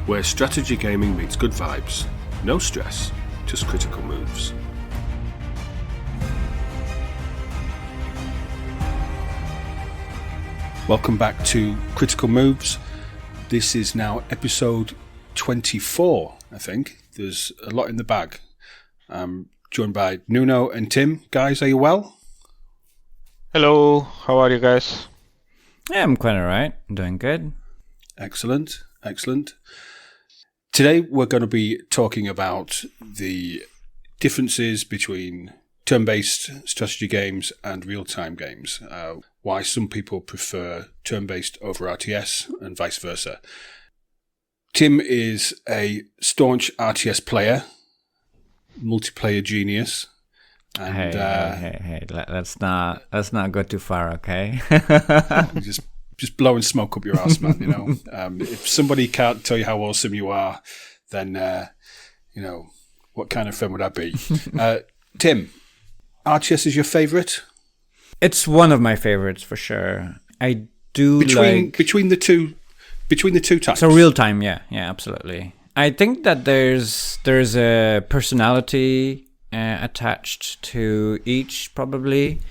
where strategy gaming meets good vibes. No stress, just critical moves. Welcome back to Critical Moves. This is now episode 24, I think. There's a lot in the bag. I'm joined by Nuno and Tim. Guys, are you well? Hello, how are you guys? Yeah, I'm quite alright. I'm doing good. Excellent. Today we're going to be talking about the differences between turn-based strategy games and real-time games. Why some people prefer turn-based over RTS and vice versa. Tim is a staunch RTS player, multiplayer genius. And, hey! Let's not go too far, okay? just blowing smoke up your ass, man. You know, if somebody can't tell you how awesome you are, then what kind of friend would I be? Tim, RTS is your favourite? It's one of my favorites for sure. I do between the two types. So real time, yeah, absolutely. I think that there's a personality attached to each probably,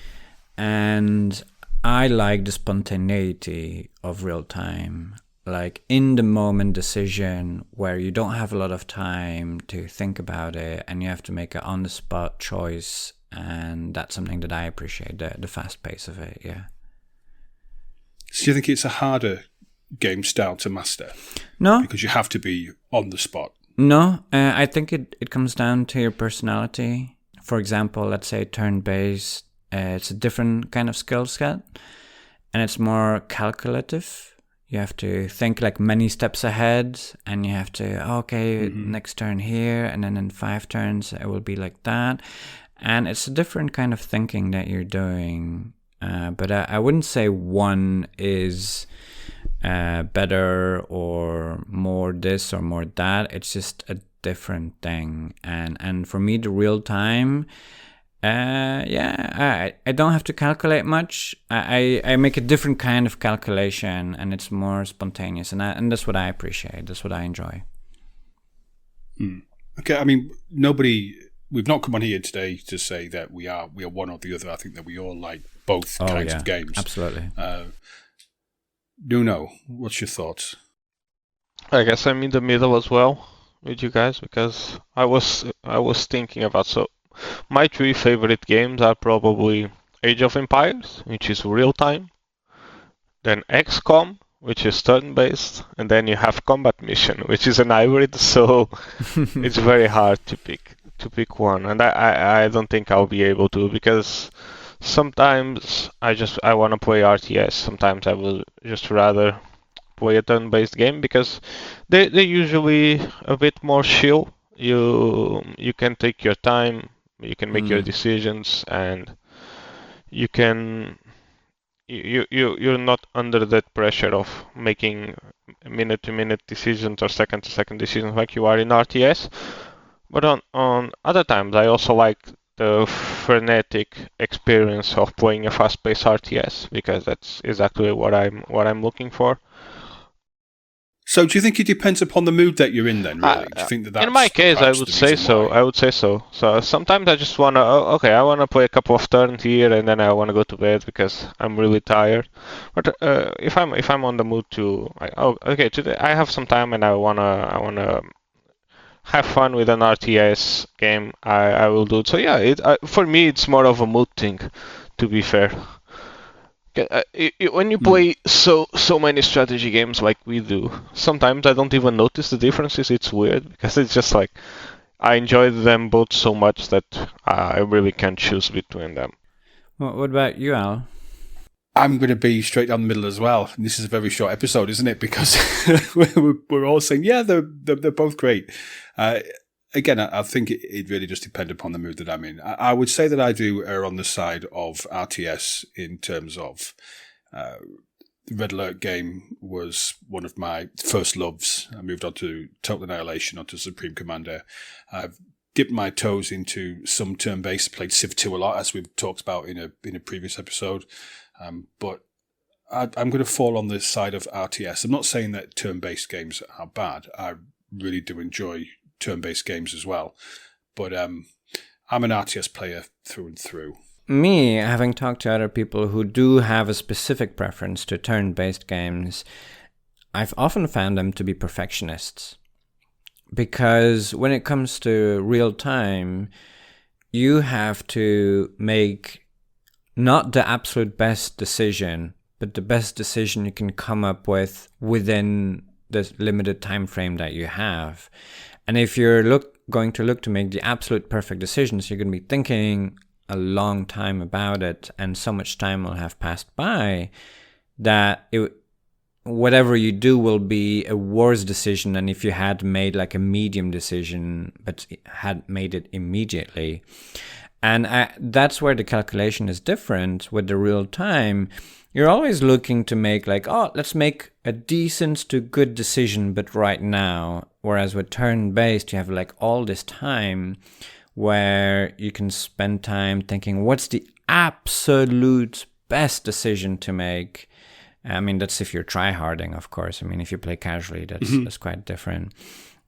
and I like the spontaneity of real time, like in the moment decision where you don't have a lot of time to think about it and you have to make an on the spot choice, and that's something that I appreciate, the fast pace of it. Yeah. So do you think it's a harder game style to master? No, because you have to be on the spot. No, I think it comes down to your personality. For example, let's say turn-based, it's a different kind of skill set, and it's more calculative. You have to think like many steps ahead, and you have to, next turn here, and then in 5 turns it will be like that. And it's a different kind of thinking that you're doing. But I wouldn't say one is better or more this or more that. It's just a different thing. And for me, the real time, I don't have to calculate much. I make a different kind of calculation, and it's more spontaneous, and that's what I appreciate. That's what I enjoy. Okay, I mean, we've not come on here today to say that we are one or the other. I think that we all like both kinds of games. Absolutely. Nuno, what's your thoughts? I guess I'm in the middle as well with you guys, because I was thinking about, my 3 favorite games are probably Age of Empires, which is real time, then XCOM, which is turn-based, and then you have Combat Mission, which is an hybrid, so it's very hard to pick one, and I don't think I'll be able to, because sometimes I want to play RTS, sometimes I will just rather play a turn-based game, because they're usually a bit more chill. You can take your time, you can make your decisions, and you're not under that pressure of making minute-to-minute decisions or second-to-second decisions like you are in RTS. But on other times, I also like the frenetic experience of playing a fast-paced RTS, because that's exactly what I'm looking for. So do you think it depends upon the mood that you're in then, really? Do you think that's in my case, I would say so. I would say so. So sometimes I just want to, I want to play a couple of turns here, and then I want to go to bed because I'm really tired. But if I'm on the mood to, today I have some time and I wanna have fun with an RTS game, I will do it. So yeah, for me it's more of a mood thing, to be fair. When you play so many strategy games like we do, sometimes I don't even notice the differences. It's weird, because it's just like I enjoy them both so much that I really can't choose between them. What about you, Al? I'm going to be straight down the middle as well. And this is a very short episode, isn't it? Because we're all saying, yeah, they're both great. Again, I think it really just depends upon the mood that I'm in. I would say that I do err on the side of RTS in terms of the Red Alert game was one of my first loves. I moved on to Total Annihilation, onto Supreme Commander. I've dipped my toes into some turn-based, played Civ 2 a lot, as we've talked about in a previous episode. But I'm going to fall on the side of RTS. I'm not saying that turn-based games are bad. I really do enjoy turn-based games as well. But I'm an RTS player through and through. Me, having talked to other people who do have a specific preference to turn-based games, I've often found them to be perfectionists. Because when it comes to real time, you have to make not the absolute best decision, but the best decision you can come up with within the limited time frame that you have. And if you're going to look to make the absolute perfect decisions, you're going to be thinking a long time about it, and so much time will have passed by that whatever you do will be a worse decision than if you had made like a medium decision but had made it immediately. And that's where the calculation is different with the real time. You're always looking to make like, oh, let's make a decent to good decision, but right now. Whereas with turn-based, you have like all this time where you can spend time thinking, what's the absolute best decision to make? I mean, that's if you're tryharding, of course. I mean, if you play casually, that's quite different.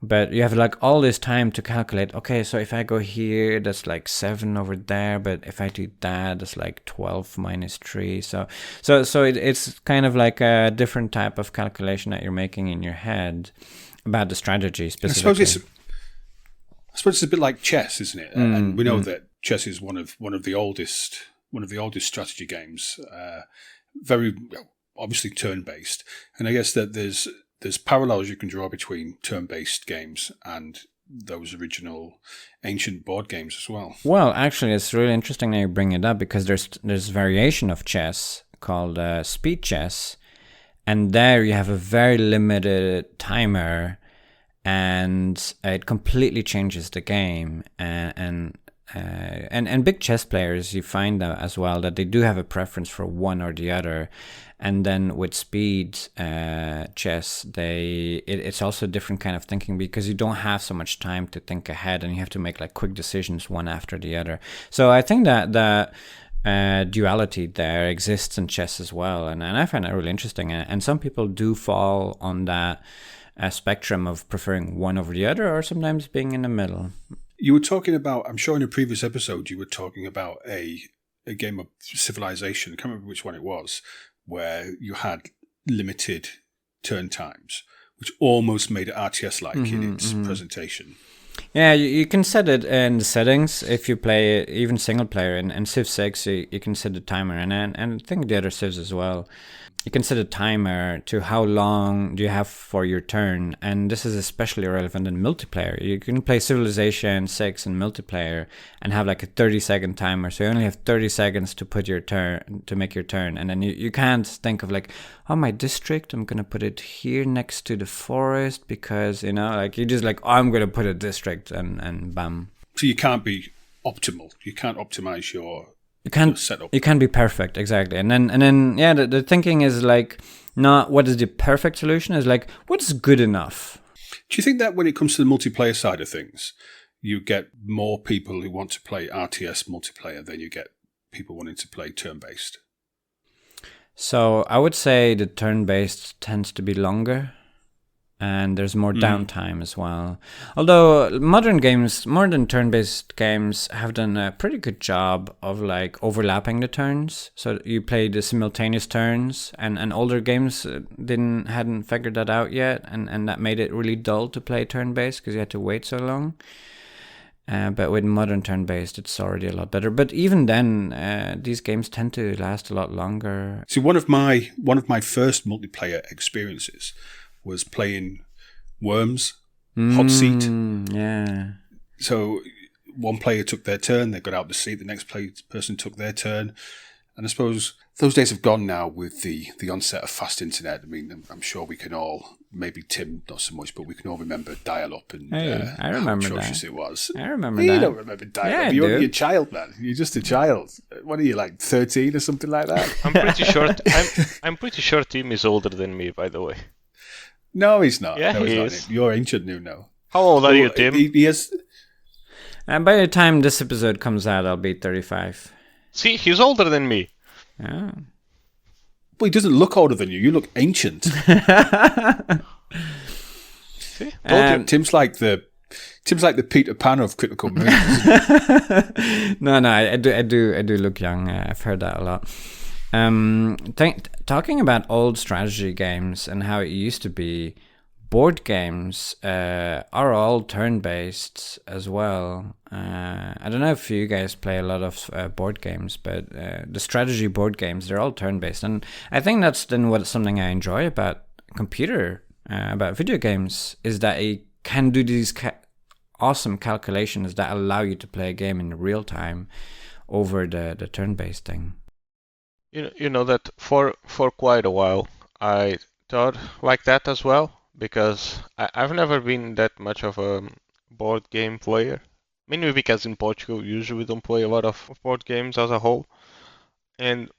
But you have like all this time to calculate, okay, so if I go here, that's like 7 over there. But if I do that, that's like 12 minus 3. So it's kind of like a different type of calculation that you're making in your head about the strategy specifically. I suppose it's a bit like chess, isn't it? And we know that chess is one of the oldest strategy games. Very obviously turn-based, and I guess that there's parallels you can draw between turn-based games and those original ancient board games as well. Well, actually, it's really interesting that you bring it up, because there's variation of chess called speed chess, and there you have a very limited timer, and it completely changes the game. And big chess players, you find as well that they do have a preference for one or the other. And then with speed chess, it's also a different kind of thinking, because you don't have so much time to think ahead, and you have to make like quick decisions one after the other. So I think that the duality there exists in chess as well, and I find that really interesting. And some people do fall on that spectrum of preferring one over the other, or sometimes being in the middle. You were talking about, I'm sure in a previous episode, you were talking about a game of Civilization. I can't remember which one it was, where you had limited turn times, which almost made it RTS-like in its presentation. Yeah, you can set it in the settings if you play even single player. In Civ 6, you can set the timer, and I think the other Civs as well. You can set a timer to how long do you have for your turn, and this is especially relevant in multiplayer. You can play Civilization 6 in multiplayer and have like a 30-second timer, so you only have 30 seconds to put your turn, to make your turn, and then you can't think of like, oh, my district, I'm gonna put it here next to the forest, because like you just like, oh, I'm gonna put a district, and bam. So you can't be optimal. You can't optimize your You can't be perfect, exactly. And then yeah, the thinking is like not what is the perfect solution, is like what is good enough. Do you think that when it comes to the multiplayer side of things, you get more people who want to play RTS multiplayer than you get people wanting to play turn-based? So I would say the turn-based tends to be longer, and there's more downtime as well. Although modern turn-based games have done a pretty good job of like overlapping the turns. So you play the simultaneous turns, and older games hadn't figured that out yet, and that made it really dull to play turn-based because you had to wait so long. But with modern turn-based, it's already a lot better. But even then, these games tend to last a lot longer. See, one of my first multiplayer experiences was playing Worms, Hot Seat. Yeah. So one player took their turn, they got out the seat, the next person took their turn. And I suppose those days have gone now with the onset of fast internet. I mean, I'm sure we can all, maybe Tim not so much, but we can all remember dial-up. And hey, I remember how that. It was. I remember you that. You don't remember dial-up. Yeah, You're only a child, man. You're just a child. What are you, like 13 or something like that? I'm pretty sure. I'm pretty sure Tim is older than me, by the way. No, he's not. Yeah, no, he he's is. not. You're ancient new now. How old are you, Tim? He is. And by the time this episode comes out, I'll be 35. See, he's older than me. Yeah. Well, he doesn't look older than you. You look ancient. See? Told you. Tim's like the Peter Pan of critical moves. No, I do look young. I've heard that a lot. Talking about old strategy games and how it used to be, board games are all turn-based as well. I don't know if you guys play a lot of board games, but the strategy board games, they're all turn-based. And I think that's then something I enjoy about about video games, is that it can do these awesome calculations that allow you to play a game in real time over the turn-based thing. You know that for quite a while I thought like that as well, because I've never been that much of a board game player. Mainly because in Portugal usually we don't play a lot of board games as a whole. And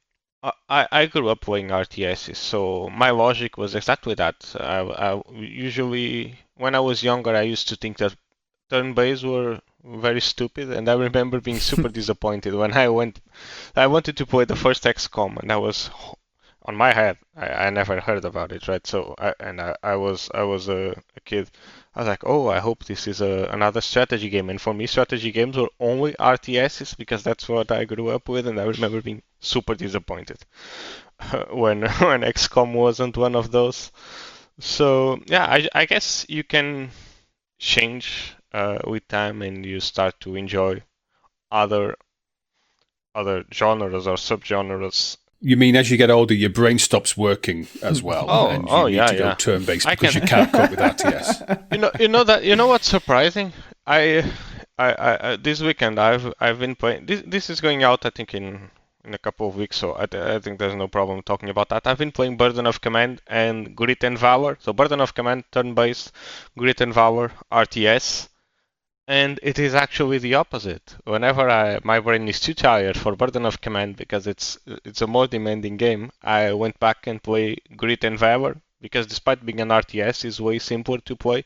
I grew up playing RTSs, so my logic was exactly that. I usually, when I was younger, I used to think that turn-based were very stupid, and I remember being super disappointed when I wanted to play the first XCOM, and I was on my head. I never heard about it, right? So I was a kid. I was like, oh, I hope this is another strategy game. And for me, strategy games were only RTSs because that's what I grew up with, and I remember being super disappointed when XCOM wasn't one of those. So yeah, I guess you can change with time, and you start to enjoy other genres or subgenres. You mean as you get older, your brain stops working as well, and you need to go turn-based because you can't cope with RTS. You know what's surprising? I this weekend I've been playing. This is going out, I think, in a couple of weeks, so I think there's no problem talking about that. I've been playing Burden of Command and Grit and Valor. So Burden of Command turn-based, Grit and Valor RTS. And it is actually the opposite. Whenever my brain is too tired for Burden of Command because it's a more demanding game, I went back and play Grit and Valor because despite being an RTS, it's way simpler to play.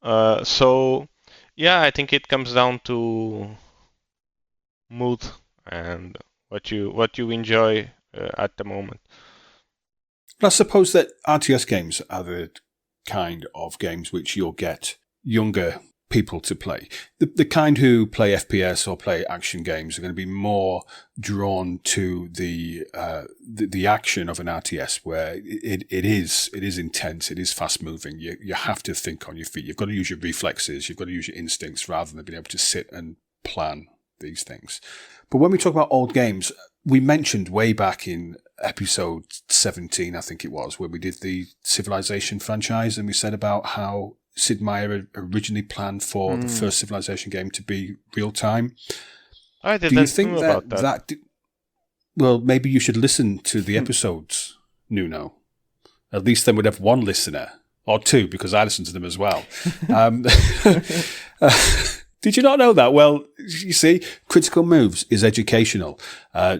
So yeah, I think it comes down to mood and what you enjoy at the moment. But I suppose that RTS games are the kind of games which you'll get younger people to play. The kind who play FPS or play action games are going to be more drawn to the action of an RTS, where it is intense, it is fast moving. You have to think on your feet. You've got to use your reflexes. You've got to use your instincts rather than being able to sit and plan these things. But when we talk about old games, we mentioned way back in episode 17, I think it was, where we did the Civilization franchise, and we said about how Sid Meier originally planned for the first Civilization game to be real time. I didn't Do you think know about that. Well, maybe you should listen to the episodes, Nuno. At least then we'd have one listener, or two, because I listened to them as well. Did you not know that? Well, you see, Critical Moves is educational.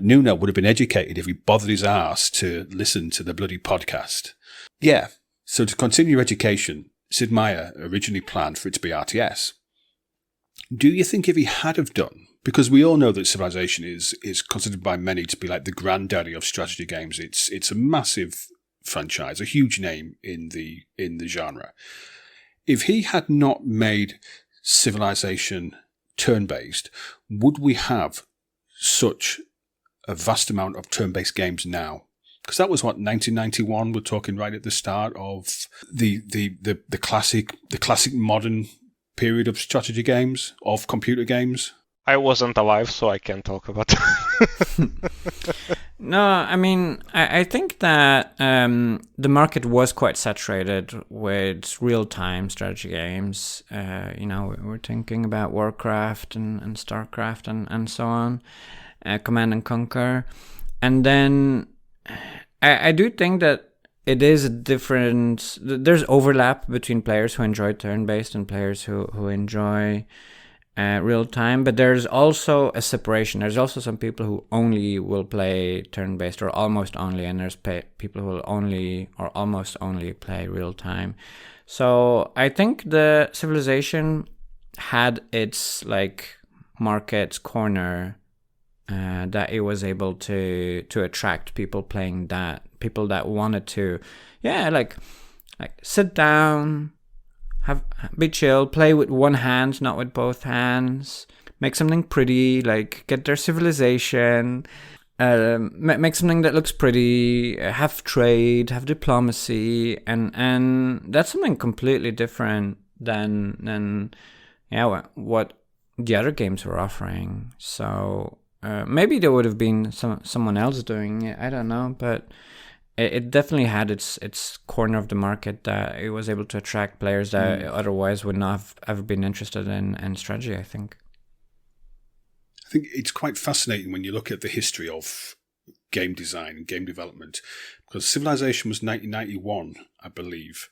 Nuno would have been educated if he bothered his arse to listen to the bloody podcast. Yeah, so to continue your education, Sid Meier originally planned for it to be RTS. Do you think if he had have done, because we all know that Civilization is considered by many to be like the granddaddy of strategy games. It's a massive franchise, a huge name in the genre. If he had not made Civilization turn-based, would we have such a vast amount of turn-based games now? Because that was 1991. We're talking right at the start of the classic modern period of strategy games, of computer games. I wasn't alive, so I can't talk about it. No, I mean, I think that the market was quite saturated with real-time strategy games. We're thinking about Warcraft and Starcraft and so on, Command and Conquer. And then I do think that it is a different... There's overlap between players who enjoy turn-based and players who enjoy real-time, but there's also a separation. There's also some people who only will play turn-based or almost only, and there's people who will only or almost only play real-time. So I think the Civilization had its market's corner that it was able to attract people playing that, people that wanted to, like sit down, be chill, play with one hand, not with both hands, make something pretty, like get their civilization, make something that looks pretty, have trade, have diplomacy, and that's something completely different than what the other games were offering. So maybe there would have been someone else doing it, I don't know, but it definitely had its corner of the market, that it was able to attract players that otherwise would not have ever been interested in strategy, I think. I think it's quite fascinating when you look at the history of game design and game development, because Civilization was 1991, I believe.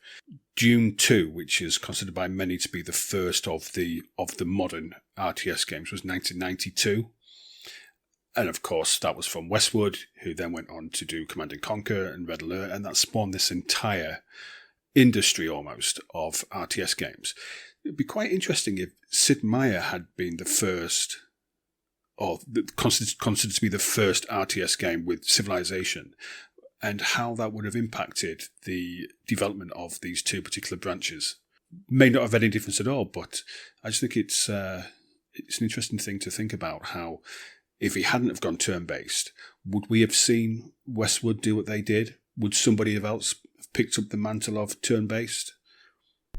Dune 2, which is considered by many to be the first of the modern RTS games, was 1992. And of course, that was from Westwood, who then went on to do Command & Conquer and Red Alert, and that spawned this entire industry almost of RTS games. It'd be quite interesting if Sid Meier had been the first, or considered to be the first RTS game with Civilization, and how that would have impacted the development of these two particular branches. May not have had any difference at all, but I just think it's an interesting thing to think about, how if he hadn't have gone turn-based, would we have seen Westwood do what they did? Would somebody else have picked up the mantle of turn-based?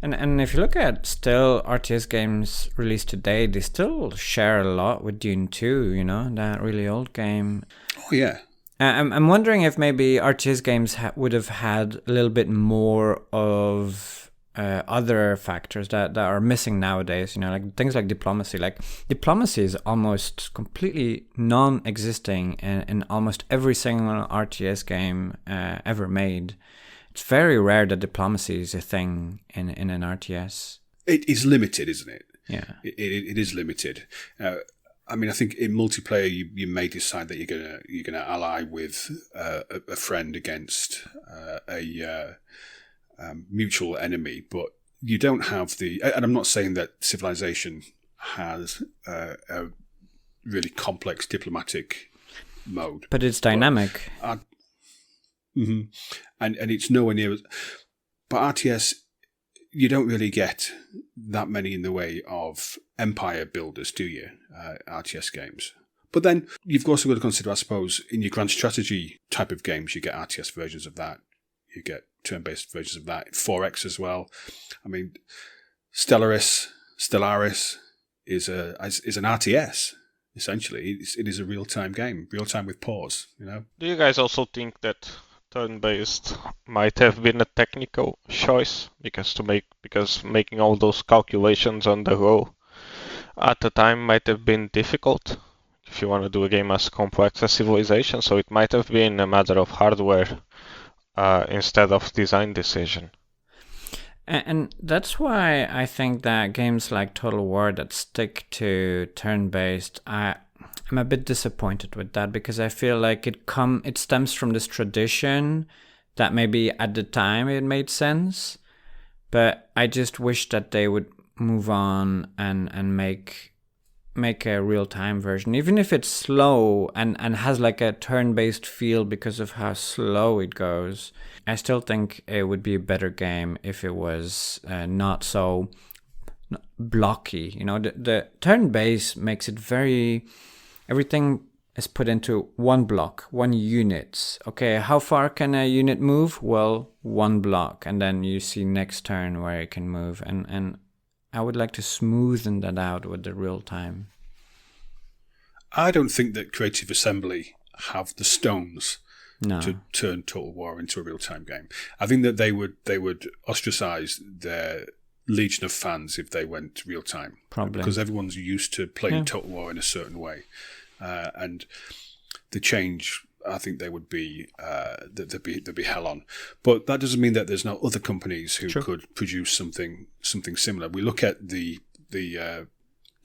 And if you look at still RTS games released today, they still share a lot with Dune 2, that really old game. Oh, yeah. I'm wondering if maybe RTS games would have had a little bit more of other factors that are missing nowadays, like things like diplomacy. Like diplomacy is almost completely non-existing in almost every single RTS game ever made. It's very rare that diplomacy is a thing in an RTS. It is limited, isn't it? Yeah. It is limited. I mean, I think in multiplayer, you may decide that you're gonna ally with a friend against a mutual enemy, but you don't have the. And I'm not saying that Civilization has a really complex diplomatic mode, but it's dynamic. And it's nowhere near. But RTS, you don't really get that many in the way of empire builders, do you? RTS games. But then you've also got to consider, I suppose, in your grand strategy type of games, you get RTS versions of that. You get turn-based versions of that. 4X as well. I mean, Stellaris is an RTS. Essentially, it is a real-time game, real-time with pause. Do you guys also think that turn-based might have been a technical choice because making all those calculations on the go at the time might have been difficult if you want to do a game as complex as Civilization? So it might have been a matter of hardware instead of design decision. And that's why I think that games like Total War that stick to turn-based, I'm a bit disappointed with that, because I feel like it stems from this tradition that maybe at the time it made sense, but I just wish that they would move on and make a real-time version, even if it's slow and has like a turn-based feel because of how slow it goes. I still think it would be a better game if it was not so blocky. The turn-based makes it everything is put into one block, one unit. Okay, how far can a unit move? Well, one block, and then you see next turn where it can move, and I would like to smoothen that out with the real time. I don't think that Creative Assembly have the stones to turn Total War into a real-time game. I think that they would ostracize their legion of fans if they went real-time. Probably. Because everyone's used to playing Total War in a certain way. And the change, I think they would be there'd be hell on. But that doesn't mean that there's no other companies who could produce something similar. We look at the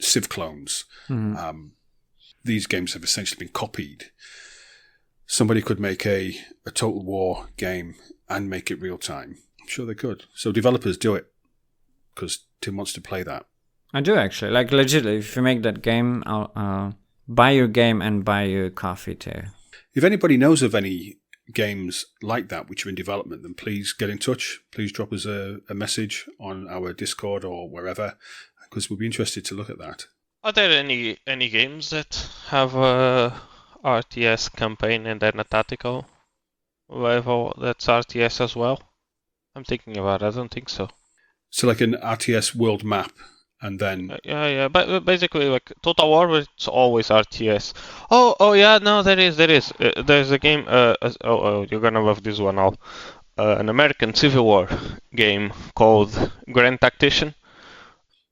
Civ clones. Mm-hmm. These games have essentially been copied. Somebody could make a Total War game and make it real time. I'm sure they could. So developers do it because Tim wants to play that. I do actually. Like legitimately, if you make that game, buy your game and buy you coffee too. If anybody knows of any games like that which are in development, then please get in touch. Please drop us a message on our Discord or wherever, because we'll be interested to look at that. Are there any games that have a RTS campaign and then a tactical level that's RTS as well? I'm thinking about it. I don't think so. So like an RTS world map, and then Yeah. But basically, like Total War, it's always RTS. Oh yeah. No, there is. There's a game. You're gonna love this one. An American Civil War game called Grand Tactician.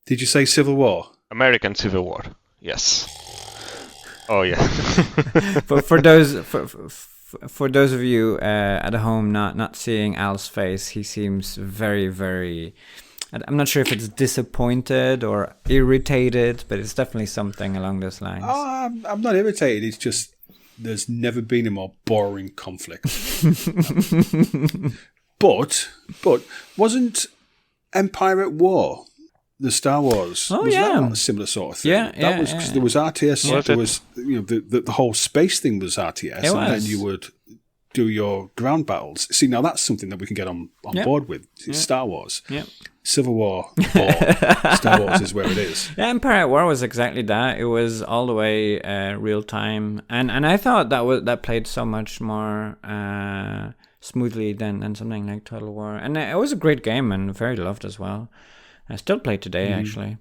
Did you say Civil War? American Civil War. Yes. Oh yeah. For those of you at home not seeing Al's face, he seems very, very. I'm not sure if it's disappointed or irritated, but it's definitely something along those lines. Oh, I'm not irritated. It's just there's never been a more boring conflict. But wasn't Empire at War, the Star Wars? Oh, was yeah. that not a similar sort of thing? Yeah, that was because there was RTS. Was there it? was the whole space thing was RTS, It and then was. you would do your ground battles. See, now that's something that we can get on Yeah. board with. It's Star Wars. Yeah. Civil War, or Star Wars is where it is. Yeah, Empire at War was exactly that. It was all the way real time, and I thought that played so much more smoothly than something like Total War, and it was a great game and very loved as well. I still play today actually.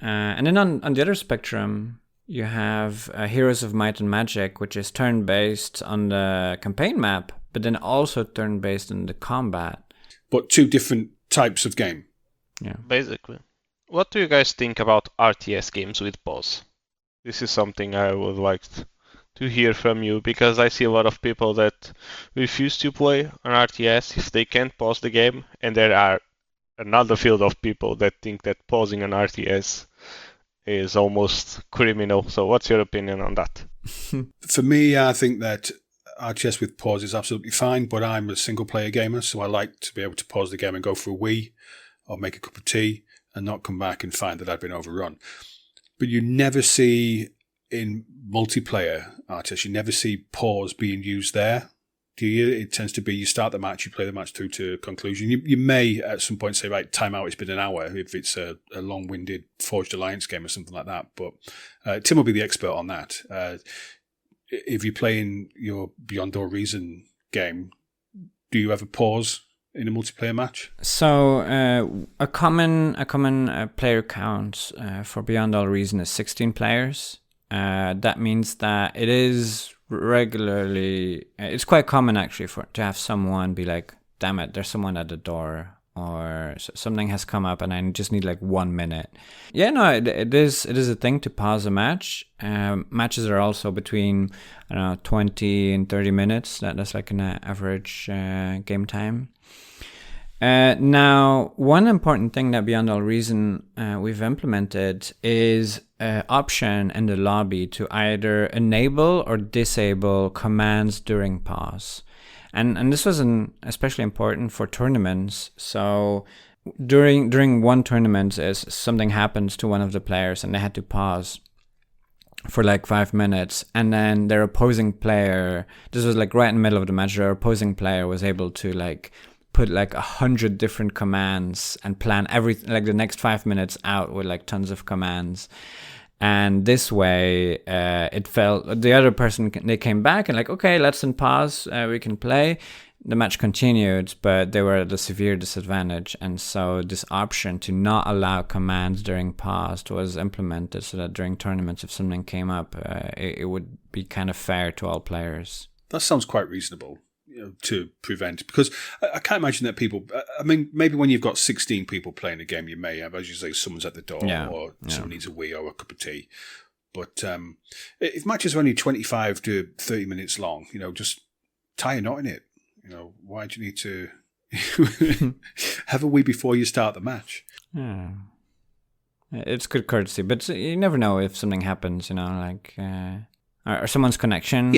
And then on the other spectrum, you have Heroes of Might and Magic, which is turn-based on the campaign map, but then also turn-based in the combat. But two different types of game. Yeah. Basically. What do you guys think about RTS games with pause? This is something I would like to hear from you, because I see a lot of people that refuse to play an RTS if they can't pause the game, and there are another field of people that think that pausing an RTS is almost criminal. So what's your opinion on that? For me, I think that RTS with pause is absolutely fine, but I'm a single-player gamer, so I like to be able to pause the game and go for a wee or make a cup of tea and not come back and find that I've been overrun. But you never see in multiplayer RTS, you never see pause being used there, do you? It tends to be you start the match, you play the match through to conclusion. You may at some point say, right, time out, it's been an hour, if it's a long-winded Forged Alliance game or something like that. But Tim will be the expert on that. If you're playing your Beyond All Reason game, do you ever pause in a multiplayer match? So a common player count for Beyond All Reason is 16 players. That means that it is regularly. It's quite common actually to have someone be like, "Damn it, there's someone at the door," or something has come up and I just need like 1 minute. Yeah, no, it is a thing to pause a match. Matches are also between 20 and 30 minutes. That's like an average game time. Now, one important thing that Beyond All Reason we've implemented is an option in the lobby to either enable or disable commands during pause. And this was especially important for tournaments. So during one tournament, something happens to one of the players and they had to pause for like 5 minutes, and then their opposing player, this was like right in the middle of the match, their opposing player was able to like put like 100 different commands and plan everything, like the next 5 minutes out with like tons of commands. And this way, it felt the other person, they came back and like, okay, let's unpause, we can play. The match continued, but they were at a severe disadvantage. And so this option to not allow commands during pause was implemented so that during tournaments, if something came up, it would be kind of fair to all players. That sounds quite reasonable, to prevent, because I can't imagine that people, I mean, maybe when you've got 16 people playing a game, you may have, as you say, someone's at the door or someone needs a wee or a cup of tea. But if matches are only 25 to 30 minutes long, just tie a knot in it. Why do you need to have a wee before you start the match? Yeah. It's good courtesy, but you never know if something happens, like... or someone's connection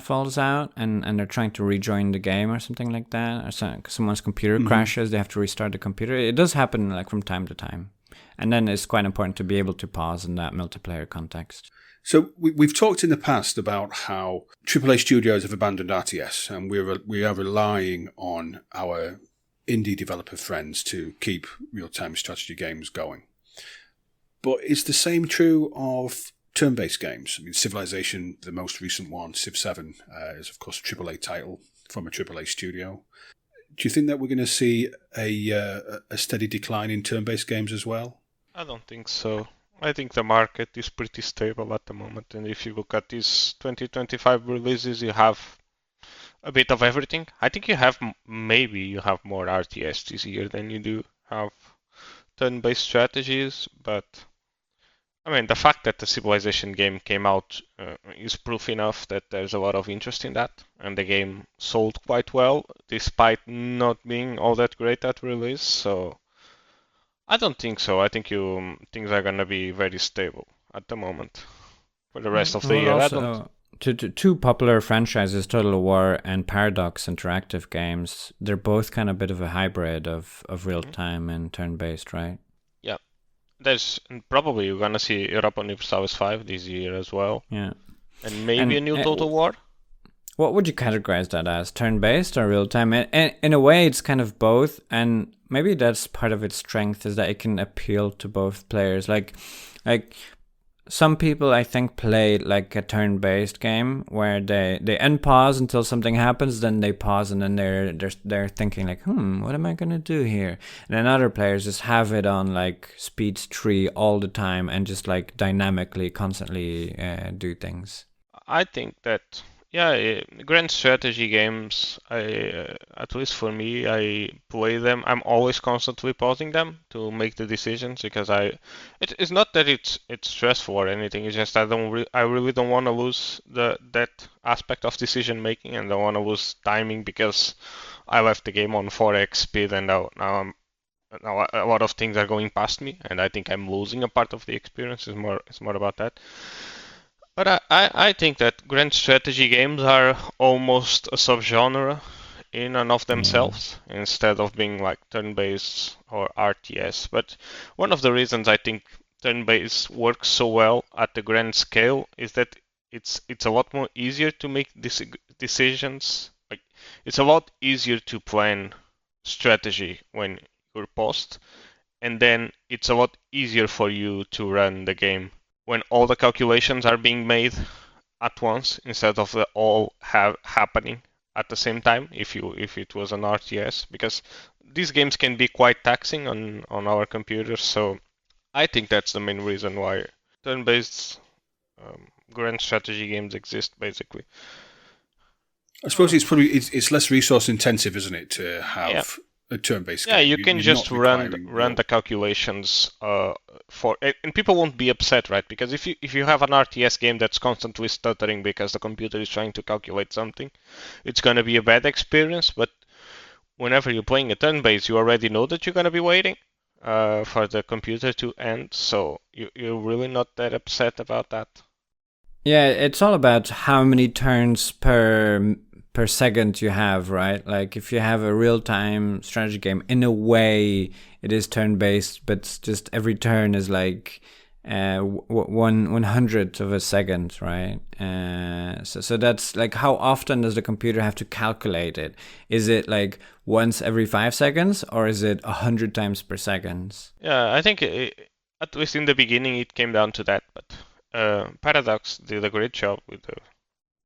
falls out and they're trying to rejoin the game or something like that, or someone's computer crashes, they have to restart the computer. It does happen like from time to time. And then it's quite important to be able to pause in that multiplayer context. So we've talked in the past about how AAA studios have abandoned RTS, and we are relying on our indie developer friends to keep real-time strategy games going. But is the same true of turn-based games? I mean, Civilization, the most recent one, Civ 7, is of course a AAA title from a AAA studio. Do you think that we're going to see a steady decline in turn-based games as well? I don't think so. I think the market is pretty stable at the moment, and if you look at these 2025 releases, you have a bit of everything. I think maybe you have more RTS this year than you do have turn-based strategies, but I mean, the fact that the Civilization game came out is proof enough that there's a lot of interest in that, and the game sold quite well, despite not being all that great at release, so I don't think so. I think things are gonna be very stable at the moment for the rest of the year. Also, two popular franchises, Total War and Paradox Interactive Games, they're both kind of a bit of a hybrid of real-time and turn-based, right? Yeah. Probably you're gonna see Europa Universalis 5 this year as well. Yeah. And maybe a new Total War. What would you categorize that as? Turn-based or real-time? And in a way, it's kind of both, and maybe that's part of its strength, is that it can appeal to both players. Like some people, I think, play like a turn-based game where they unpause until something happens, then they pause, and then they're thinking like, what am I gonna do here? And then other players just have it on like speed 3 all the time and just like dynamically, constantly do things. I think that grand strategy games, at least for me, I play them. I'm always constantly pausing them to make the decisions because it's not that it's stressful or anything. It's just I really don't want to lose that aspect of decision making, and don't want to lose timing because I left the game on 4x speed, and now a lot of things are going past me, and I think I'm losing a part of the experience. It's more about that. But I think that grand strategy games are almost a subgenre in and of themselves instead of being like turn-based or RTS. But one of the reasons I think turn-based works so well at the grand scale is that it's a lot more easier to make decisions. Like it's a lot easier to plan strategy when you're post, and then it's a lot easier for you to run the game when all the calculations are being made at once instead of all happening at the same time if it was an RTS, because these games can be quite taxing on our computers. So I think that's the main reason why turn-based grand strategy games exist, basically. I suppose it's less resource intensive, isn't it, to have a turn-based game? Yeah, you can just run the calculations and people won't be upset, right? Because if you have an RTS game that's constantly stuttering because the computer is trying to calculate something, it's going to be a bad experience. But whenever you're playing a turn-based, you already know that you're going to be waiting for the computer to end, so you're really not that upset about that. Yeah, it's all about how many turns per second you have, right? Like if you have a real-time strategy game, in a way it is turn-based, but just every turn is like 1/100th of a second, right? So that's like, how often does the computer have to calculate it? Is it like once every 5 seconds, or is it 100 times per second? Yeah, I think at least in the beginning it came down to that, but Paradox did a great job with the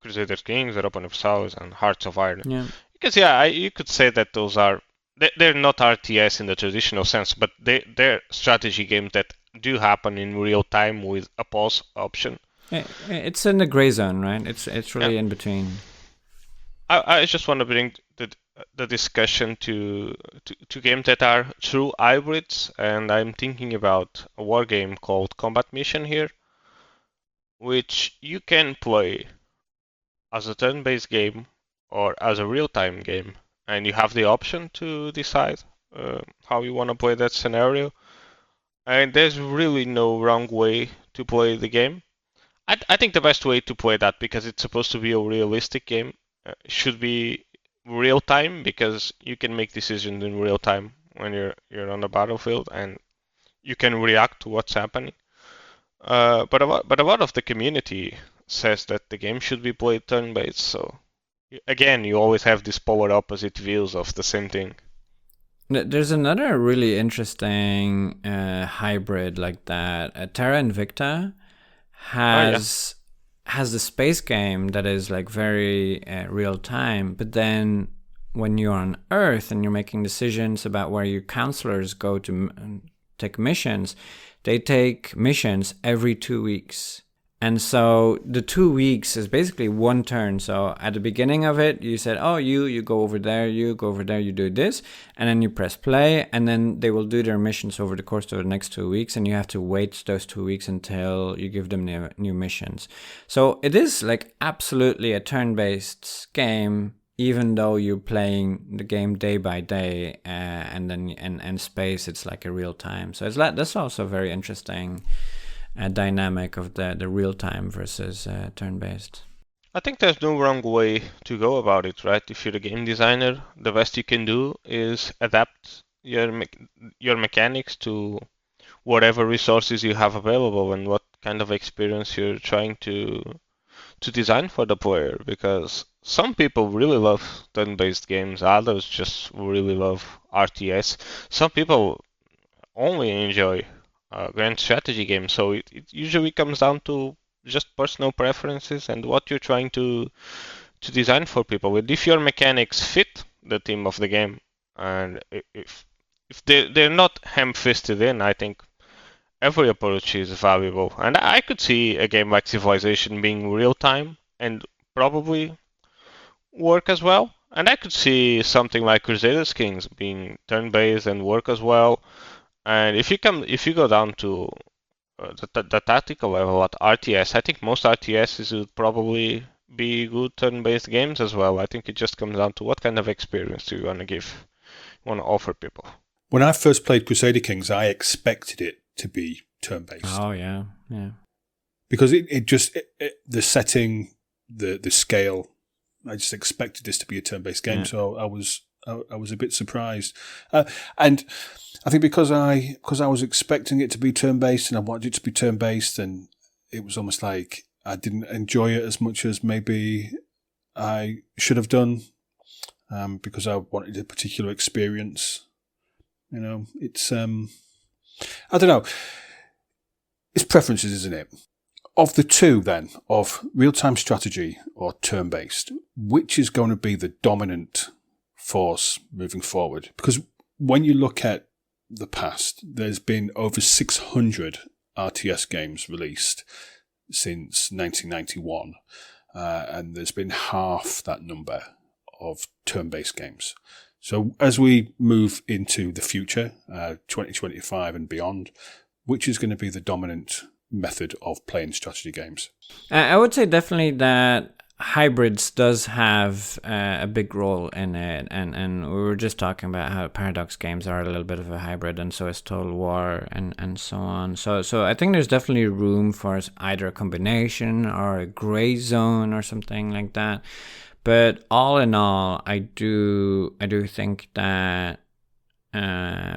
Crusader Kings, Europa Universalis, and Hearts of Iron. Yeah. Because you could say that those are they're not RTS in the traditional sense, but they're strategy games that do happen in real time with a pause option. It's in the gray zone, right? It's really in between. I just want to bring the discussion to games that are true hybrids, and I'm thinking about a war game called Combat Mission here, which you can play as a turn-based game or as a real-time game, and you have the option to decide how you want to play that scenario. And there's really no wrong way to play the game. I think the best way to play that, because it's supposed to be a realistic game, should be real-time, because you can make decisions in real time when you're on the battlefield, and you can react to what's happening. But a lot of the community says that the game should be played turn-based. So again, you always have these polar opposite views of the same thing. There's another really interesting hybrid like that. Terra Invicta has the space game that is like very real time, but then when you're on Earth and you're making decisions about where your counselors go to take missions, they take missions every 2 weeks. And so the 2 weeks is basically one turn. So at the beginning of it, you said, oh, you go over there, you go over there, you do this. And then you press play. And then they will do their missions over the course of the next 2 weeks. And you have to wait those 2 weeks until you give them new missions. So it is like absolutely a turn-based game, even though you're playing the game day by day. And then and space, it's like a real time. So that's also very interesting. Dynamic of the real time versus turn-based. I think there's no wrong way to go about it, right? If you're a game designer, the best you can do is adapt your mechanics to whatever resources you have available and what kind of experience you're trying to design for the player. Because some people really love turn-based games, others just really love RTS. Some people only enjoy grand strategy game. So it usually comes down to just personal preferences and what you're trying to design for people. And if your mechanics fit the theme of the game, and if they're not ham-fisted in, I think every approach is valuable. And I could see a game like Civilization being real-time and probably work as well. And I could see something like Crusader Kings being turn-based and work as well. And if you go down to the tactical level at RTS, I think most RTSs would probably be good turn-based games as well. I think it just comes down to what kind of experience do you want to offer people. When I first played Crusader Kings, I expected it to be turn-based. Oh yeah. Because the setting, the scale, I just expected this to be a turn-based game. Yeah. So I was a bit surprised, and I think because I was expecting it to be turn-based and I wanted it to be turn-based, and it was almost like I didn't enjoy it as much as maybe I should have done, because I wanted a particular experience. You know, it's I don't know. It's preferences, isn't it? Of the two, then, of real-time strategy or turn-based, which is going to be the dominant force moving forward? Because when you look at the past, there's been over 600 RTS games released since 1991, and there's been half that number of turn-based games. So as we move into the future, 2025 and beyond, which is going to be the dominant method of playing strategy games? I would say definitely that hybrids does have a big role in it, and we were just talking about how Paradox games are a little bit of a hybrid, and so is Total War and so on. So I think there's definitely room for either a combination or a gray zone or something like that. But all in all, I do think that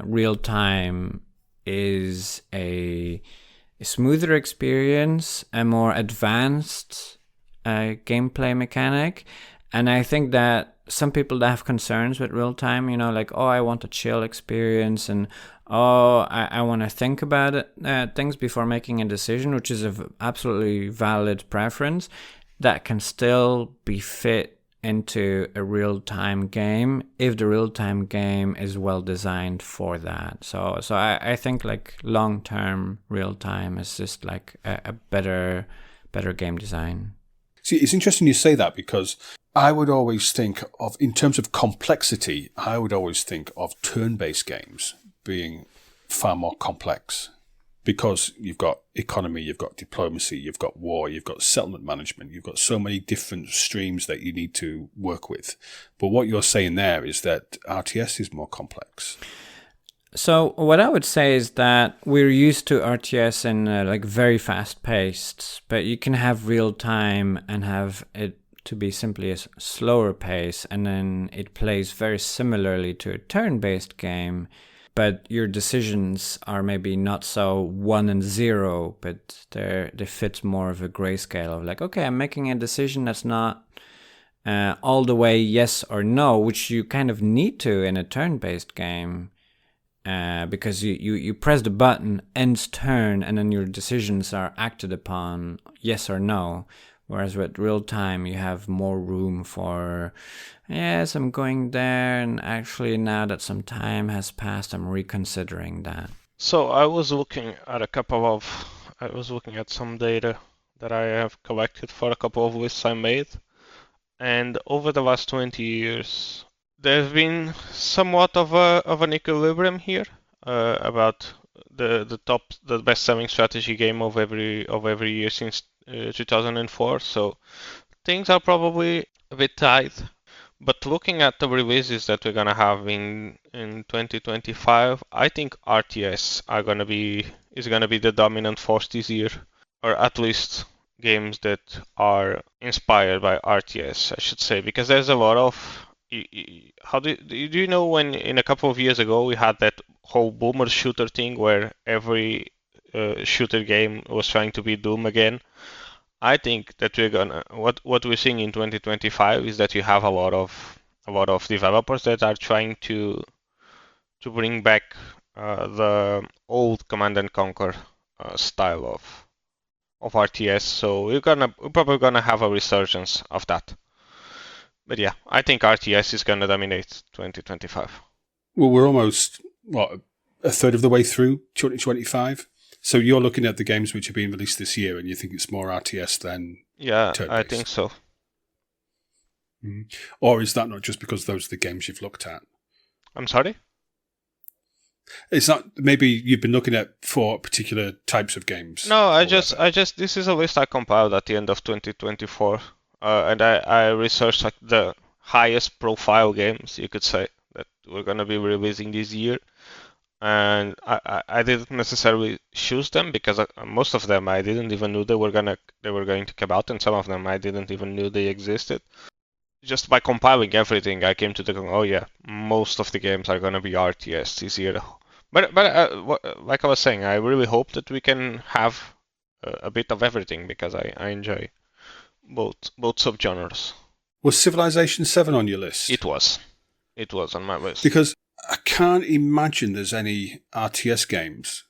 real time is a smoother experience, a more advanced gameplay mechanic. And I think that some people that have concerns with real time, like, oh, I want a chill experience, and I want to think about it, things before making a decision, which is an absolutely valid preference, that can still be fit into a real-time game if the real-time game is well designed for that. So I think like long-term real-time is just like a better game design. See, it's interesting you say that, because I would always think of, in terms of complexity, I would always think of turn-based games being far more complex, because you've got economy, you've got diplomacy, you've got war, you've got settlement management, you've got so many different streams that you need to work with. But what you're saying there is that RTS is more complex. So what I would say is that we're used to RTS in like very fast paced, but you can have real time and have it to be simply a slower pace, and then it plays very similarly to a turn-based game. but your decisions are maybe not so 1 and 0, but they fit more of a grayscale of like, okay, I'm making a decision that's not all the way yes or no, which you kind of need to in a turn-based game, because you press the button, ends turn, and then your decisions are acted upon yes or no. Whereas with real time, you have more room for, yes, I'm going there, and actually now that some time has passed, I'm reconsidering that. So I was looking at some data that I have collected for a couple of lists I made, and over the last 20 years, there's been somewhat of an equilibrium here about the best-selling strategy game of every year since 2004. So things are probably a bit tight. But looking at the releases that we're gonna have in 2025, I think RTS is gonna be the dominant force this year, or at least games that are inspired by RTS, I should say, because there's a lot of. How do you know when in a couple of years ago we had that whole boomer shooter thing where every shooter game was trying to be Doom again? I think that what we're seeing in 2025 is that you have a lot of developers that are trying to bring back the old Command and Conquer style of RTS. So we're probably gonna have a resurgence of that. But yeah, I think RTS is gonna dominate 2025. Well, we're almost a third of the way through 2025. So you're looking at the games which are being released this year, and you think it's more RTS than turn-based? I think so. Mm-hmm. Or is that not just because those are the games you've looked at? I'm sorry? It's not. Maybe you've been looking at for particular types of games. No, I just this is a list I compiled at the end of 2024, and I researched like the highest profile games you could say that we're gonna be releasing this year. And I didn't necessarily choose them because most of them I didn't even know they were going to come out, and some of them I didn't even know they existed. Just by compiling everything, I came to the conclusion, oh yeah, most of the games are going to be RTS this year. But like I was saying, I really hope that we can have a bit of everything because I enjoy both subgenres. Was Civilization 7 on your list? It was on my list. Because I can't imagine there's any RTS games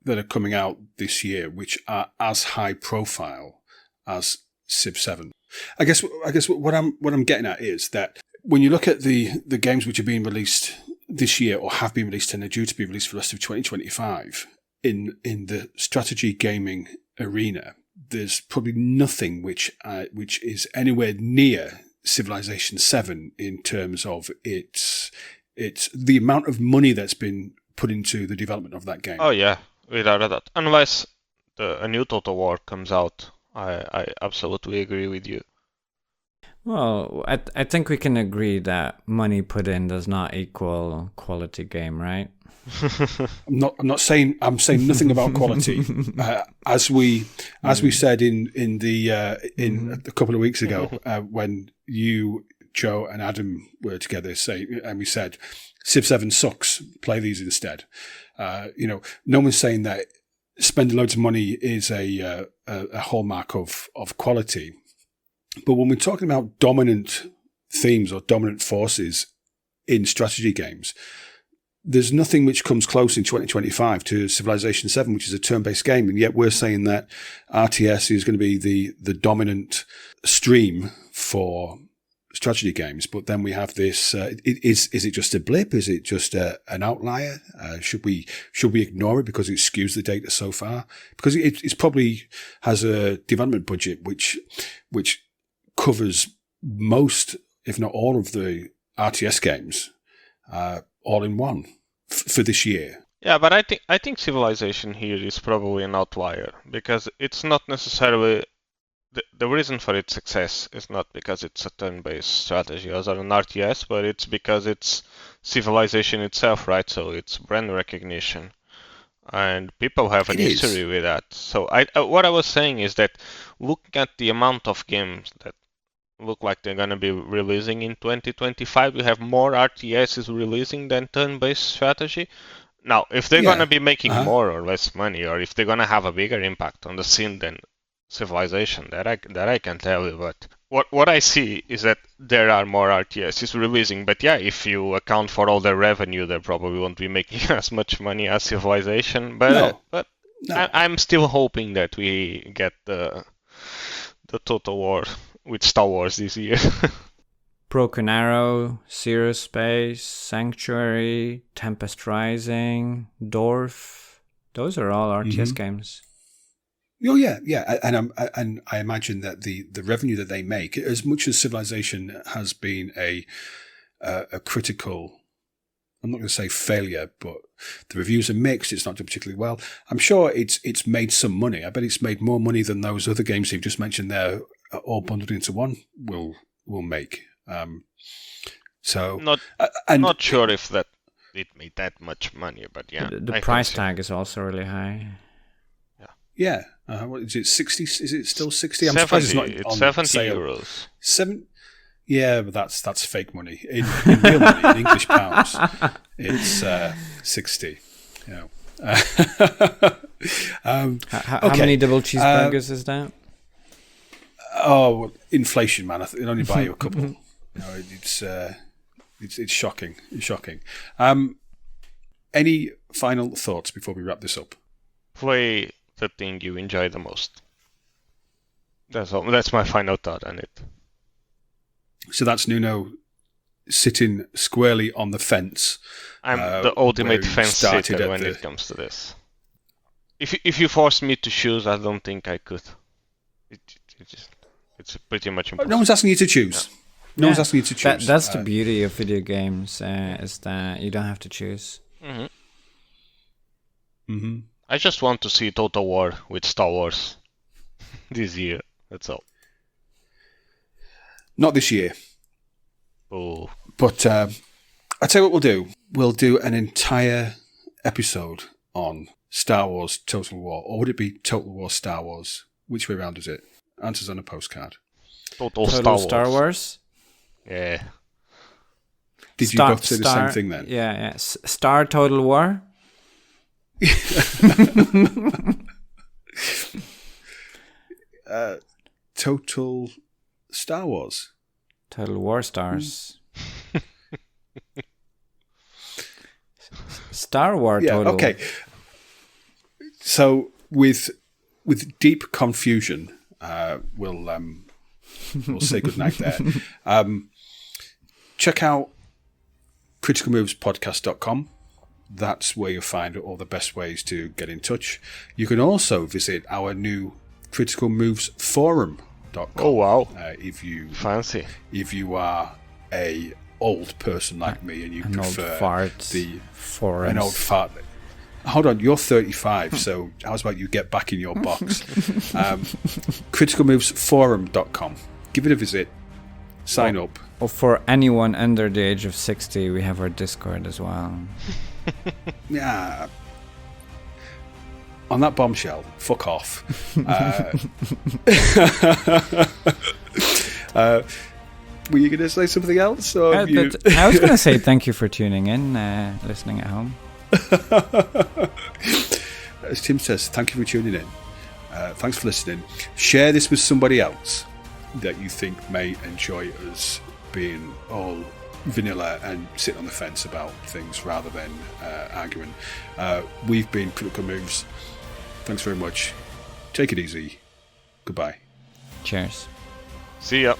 that are coming out this year which are as high profile as Civ 7. I guess what I'm getting at is that when you look at the games which are being released this year or have been released and are due to be released for the rest of 2025 in the strategy gaming arena, there's probably nothing which is anywhere near Civilization 7 in terms of its the amount of money that's been put into the development of that game. Oh yeah, without a doubt. Unless a new Total War comes out, I absolutely agree with you. Well, I think we can agree that money put in does not equal quality game, right? I'm saying nothing about quality. As we said in a couple of weeks ago when you, Joe, and Adam were together, and we said, Civ 7 sucks, play these instead. No one's saying that spending loads of money is a hallmark of quality. But when we're talking about dominant themes or dominant forces in strategy games, there's nothing which comes close in 2025 to Civilization 7, which is a turn-based game. And yet we're saying that RTS is going to be the dominant stream for strategy games. But then we have this, is it just a blip? Is it just an outlier? Should we ignore it because it skews the data so far? Because it's probably has a development budget which covers most, if not all, of the RTS games all in one for this year. Yeah, but I think Civilization here is probably an outlier because it's not necessarily the reason for its success is not because it's a turn-based strategy as an RTS, but it's because it's Civilization itself, right? So it's brand recognition, and people have an history with that. So what I was saying is that looking at the amount of games that look like they're gonna be releasing in 2025. We have more RTSs releasing than turn-based strategy. Now, if they're gonna be making more or less money, or if they're gonna have a bigger impact on the scene than Civilization, that I can tell you. But what I see is that there are more RTSs releasing. But yeah, if you account for all their revenue, they probably won't be making as much money as Civilization. But I'm still hoping that we get the Total War with Star Wars this year. Broken Arrow, Zero Space, Sanctuary, Tempest Rising, Dwarf. Those are all RTS games. Oh yeah, and I imagine that the revenue that they make, as much as Civilization has been a critical, I'm not going to say failure, but the reviews are mixed. It's not done particularly well. I'm sure it's made some money. I bet it's made more money than those other games you've just mentioned there, all bundled into one, will make. Not sure if that it made that much money, but yeah, the price tag is also really high. Yeah. What is it? 60? Is it still 60? I'm 70, surprised it's not it's on 70 sale. euros. Yeah, but that's fake money. In real money, in English pounds, it's 60. How many double cheeseburgers is that? Oh, inflation, man! It'll only buy you a couple. It's shocking. It's shocking. Any final thoughts before we wrap this up? Play the thing you enjoy the most. That's all. That's my final thought on it. So that's Nuno sitting squarely on the fence. I'm the ultimate fence sitter when it comes to this. If you force me to choose, I don't think I could. It's pretty much impossible. No one's asking you to choose. No one's asking you to choose. That's the beauty of video games, is that you don't have to choose. I just want to see Total War with Star Wars this year. That's all. Not this year. Oh. But I'll tell you what we'll do. We'll do an entire episode on Star Wars Total War. Or would it be Total War Star Wars? Which way around is it? Answers on a postcard. Total Star Wars? Yeah. Did you both say the same thing then? Yeah. Star Total War? Total Star Wars. Total War Stars. Star Wars Total. Okay. So with deep confusion, we'll say goodnight there. Check out criticalmovespodcast.com. That's where you'll find all the best ways to get in touch. You can also visit our new Critical Moves forum.com. Oh wow! If you fancy, if you are a old person like me and you prefer the forums. An old fart. Hold on, you're 35, so how's about you get back in your box? criticalmovesforum.com. Give it a visit. Sign up. Or for anyone under the age of 60, we have our Discord as well. Yeah. On that bombshell, fuck off. Were you going to say something else? Or I was going to say thank you for tuning in, listening at home. As Tim says, thank you for tuning in. Thanks for listening. Share this with somebody else that you think may enjoy us being all vanilla and sitting on the fence about things rather than arguing. We've been Critical Moves. Thanks very much. Take it easy. Goodbye. Cheers. See ya.